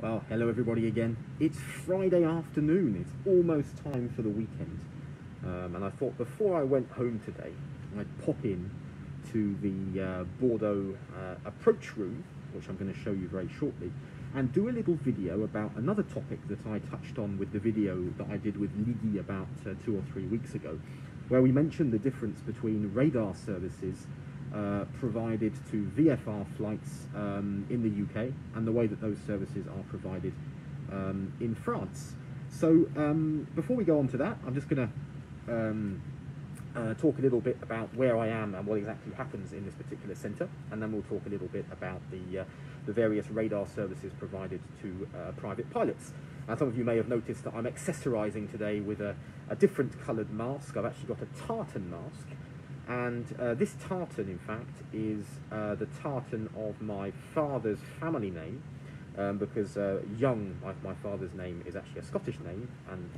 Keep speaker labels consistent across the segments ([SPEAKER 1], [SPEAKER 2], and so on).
[SPEAKER 1] Well, hello everybody again. It's Friday afternoon. It's almost time for the weekend. And I thought before I went home today, I'd pop in to the Bordeaux approach room, which I'm going to show you very shortly, and do a little video about another topic that I touched on with the video that I did with Lydie about 2 or 3 weeks ago, where we mentioned the difference between radar services provided to VFR flights in the UK and the way that those services are provided in France. So before we go on to that, I'm just going to talk a little bit about where I am and what exactly happens in this particular centre, and then we'll talk a little bit about the various radar services provided to private pilots. Now, some of you may have noticed that I'm accessorising today with a different coloured mask. I've actually got a tartan mask. And this tartan, in fact, is the tartan of my father's family name, because Young, my father's name, is actually a Scottish name. And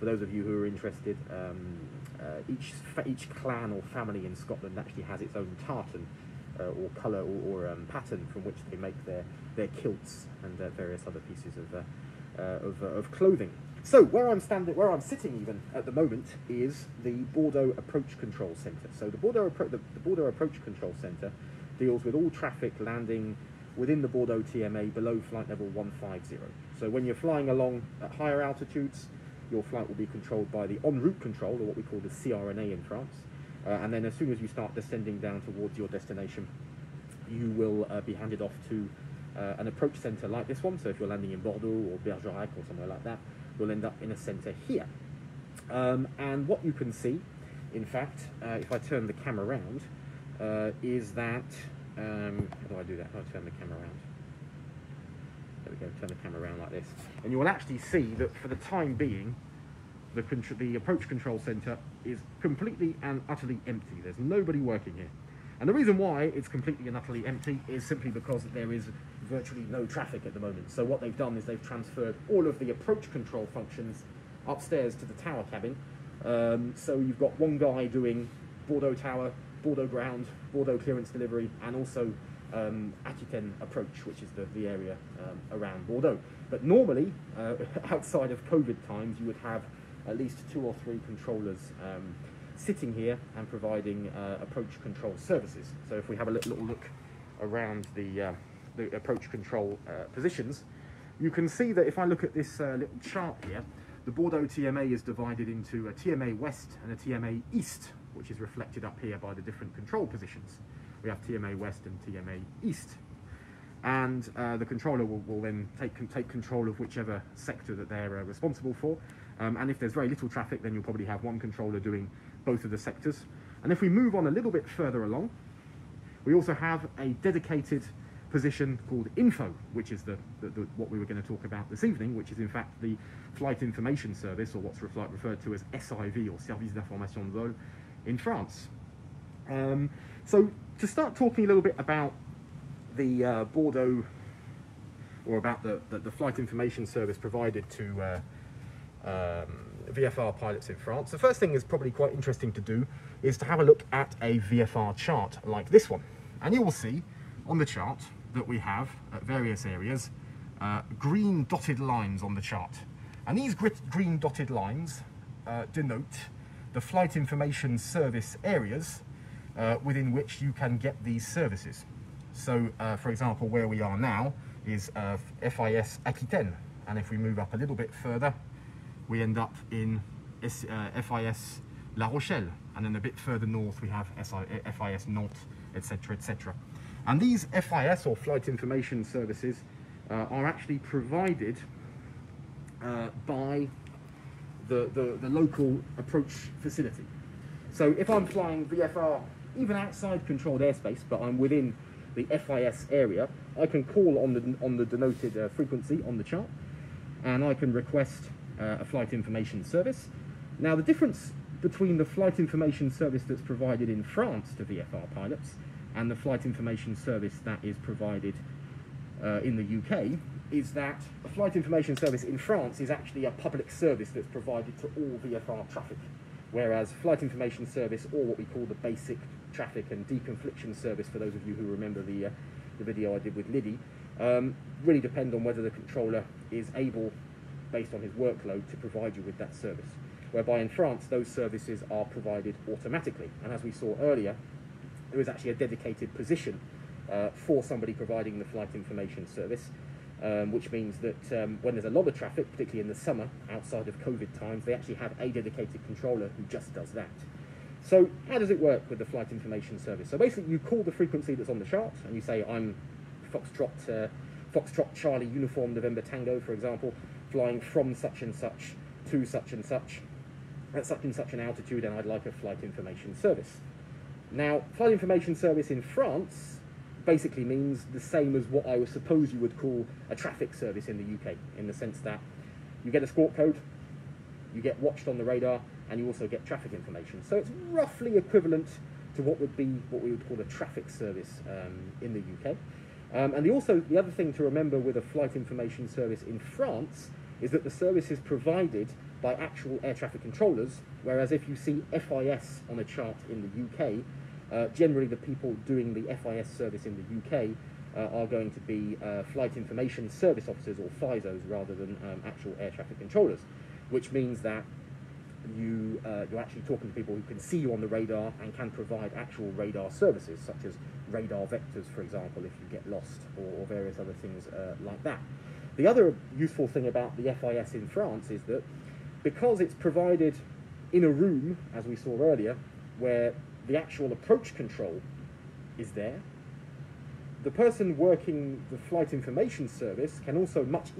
[SPEAKER 1] for those of you who are interested, each clan or family in Scotland actually has its own tartan, or colour or pattern from which they make their kilts and various other pieces of clothing. So where I'm sitting even at the moment is the Bordeaux Approach Control Centre. So the Bordeaux Approach Control Centre deals with all traffic landing within the Bordeaux TMA below flight level 150. So when you're flying along at higher altitudes, your flight will be controlled by the en route control, or what we call the CRNA in France. And then as soon as you start descending down towards your destination, you will be handed off to an approach centre like this one. So if you're landing in Bordeaux or Bergerac or somewhere like that, you'll end up in a centre here. And what you can see, in fact, if I turn the camera around, is that, how do I do that? How do I turn the camera around? There we go, turn the camera around like this. And you will actually see that for the time being, the approach control centre is completely and utterly empty. There's nobody working here. And the reason why it's completely and utterly empty is simply because there is virtually no traffic at the moment. So what they've done is they've transferred all of the approach control functions upstairs to the tower cabin. So you've got one guy doing Bordeaux Tower, Bordeaux Ground, Bordeaux Clearance Delivery, and also Aquitaine Approach, which is the area around Bordeaux. But normally, outside of COVID times, you would have at least 2 or 3 controllers sitting here and providing approach control services. So if we have a little look around the approach control positions, you can see that if I look at this little chart here, the Bordeaux TMA is divided into a TMA West and a TMA East, which is reflected up here by the different control positions. We have TMA West and TMA East. And the controller will then take control of whichever sector that they're responsible for. And if there's very little traffic, then you'll probably have one controller doing both of the sectors. And if we move on a little bit further along, we also have a dedicated position called Info, which is what we were going to talk about this evening, which is in fact the Flight Information Service, or what's referred to as SIV, or Service d'Information de Vol, in France. So to start talking a little bit about the Bordeaux, or about the Flight Information Service provided to VFR pilots in France, the first thing is probably quite interesting to do is to have a look at a VFR chart like this one. And you will see on the chart that we have, at various areas, green dotted lines on the chart. And these green dotted lines denote the Flight Information Service areas within which you can get these services. So, for example, where we are now is FIS Aquitaine. And if we move up a little bit further, we end up in FIS La Rochelle, and then a bit further north we have FIS Nantes, etc., etc. And these FIS, or Flight Information Services, are actually provided by the local approach facility. So if I'm flying VFR, even outside controlled airspace, but I'm within the FIS area, I can call on the denoted frequency on the chart, and I can request a flight information service. Now, the difference between the flight information service that's provided in France to VFR pilots and the flight information service that is provided in the UK is that a flight information service in France is actually a public service that's provided to all VFR traffic, whereas flight information service, or what we call the basic traffic and deconfliction service, for those of you who remember the video I did with Lydie, really depend on whether the controller is able, based on his workload, to provide you with that service. Whereby in France, those services are provided automatically. And as we saw earlier, there is actually a dedicated position for somebody providing the flight information service, which means that when there's a lot of traffic, particularly in the summer, outside of COVID times, they actually have a dedicated controller who just does that. So how does it work with the flight information service? So basically you call the frequency that's on the chart and you say, I'm Foxtrot Charlie Uniform November Tango, for example, flying from such and such to such and such at such and such an altitude, and I'd like a flight information service. Now, flight information service in France basically means the same as what I would suppose you would call a traffic service in the UK, in the sense that you get a squawk code, you get watched on the radar, and you also get traffic information. So it's roughly equivalent to what would be what we would call a traffic service in the UK. And the other thing to remember with a flight information service in France is that the service is provided by actual air traffic controllers, whereas if you see FIS on a chart in the UK, generally the people doing the FIS service in the UK are going to be flight information service officers, or FISOs, rather than actual air traffic controllers, which means that you're actually talking to people who can see you on the radar and can provide actual radar services, such as radar vectors, for example, if you get lost, or various other things like that. The other useful thing about the FIS in France is that because it's provided in a room, as we saw earlier, where the actual approach control is there, the person working the flight information service can also much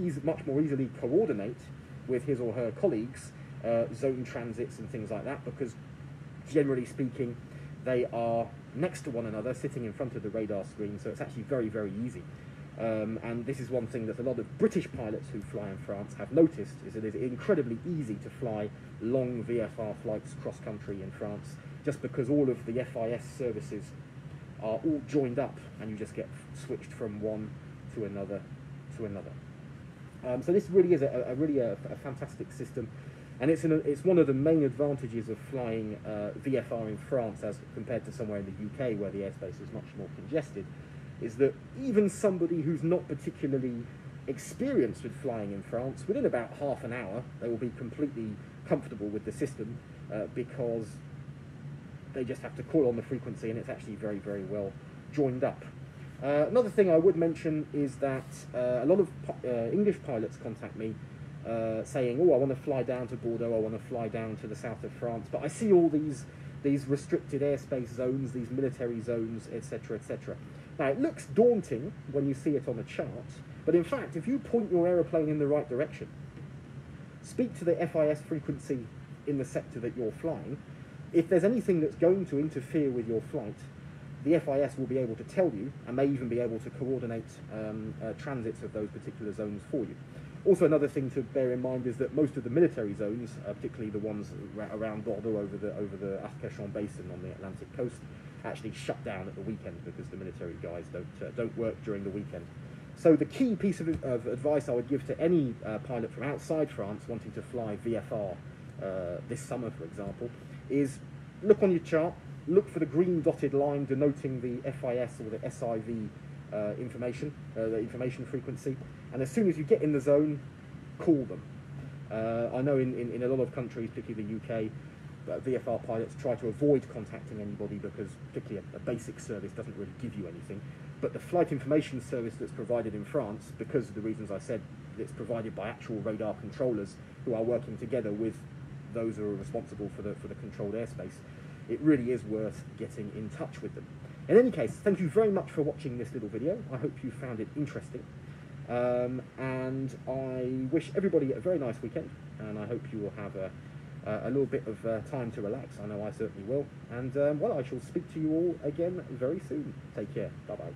[SPEAKER 1] more easily coordinate with his or her colleagues zone transits and things like that, because generally speaking they are next to one another, sitting in front of the radar screen, so it's actually very, very easy. And this is one thing that a lot of British pilots who fly in France have noticed, is that it is incredibly easy to fly long VFR flights cross-country in France, just because all of the FIS services are all joined up and you just get switched from one to another to another. So this really is a fantastic system, and it's one of the main advantages of flying VFR in France as compared to somewhere in the UK where the airspace is much more congested, is that even somebody who's not particularly experienced with flying in France, within about half an hour they will be completely comfortable with the system, because they just have to call on the frequency and it's actually very, very well joined up. Another thing I would mention is that a lot of English pilots contact me saying, oh, I want to fly down to Bordeaux, I want to fly down to the south of France, but I see all these restricted airspace zones, these military zones, etc., etc. Now, it looks daunting when you see it on a chart, but in fact, if you point your aeroplane in the right direction, speak to the FIS frequency in the sector that you're flying, if there's anything that's going to interfere with your flight, the FIS will be able to tell you, and may even be able to coordinate transits of those particular zones for you. Also, another thing to bear in mind is that most of the military zones, particularly the ones around Bordeaux over the Arcachon Basin on the Atlantic coast, actually shut down at the weekend because the military guys don't work during the weekend. So the key piece of advice I would give to any pilot from outside France wanting to fly VFR this summer, for example, is look on your chart, look for the green dotted line denoting the FIS or the SIV information, the information frequency, and as soon as you get in the zone, call them. I know in a lot of countries, particularly the UK, VFR pilots try to avoid contacting anybody because particularly a basic service doesn't really give you anything. But the flight information service that's provided in France, because of the reasons I said, it's provided by actual radar controllers who are working together with those who are responsible for the controlled airspace, it really is worth getting in touch with them. In any case, thank you very much for watching this little video. I hope you found it interesting. And I wish everybody a very nice weekend, and I hope you will have a little bit of time to relax. I know I certainly will. And well, I shall speak to you all again very soon. Take care. Bye-bye.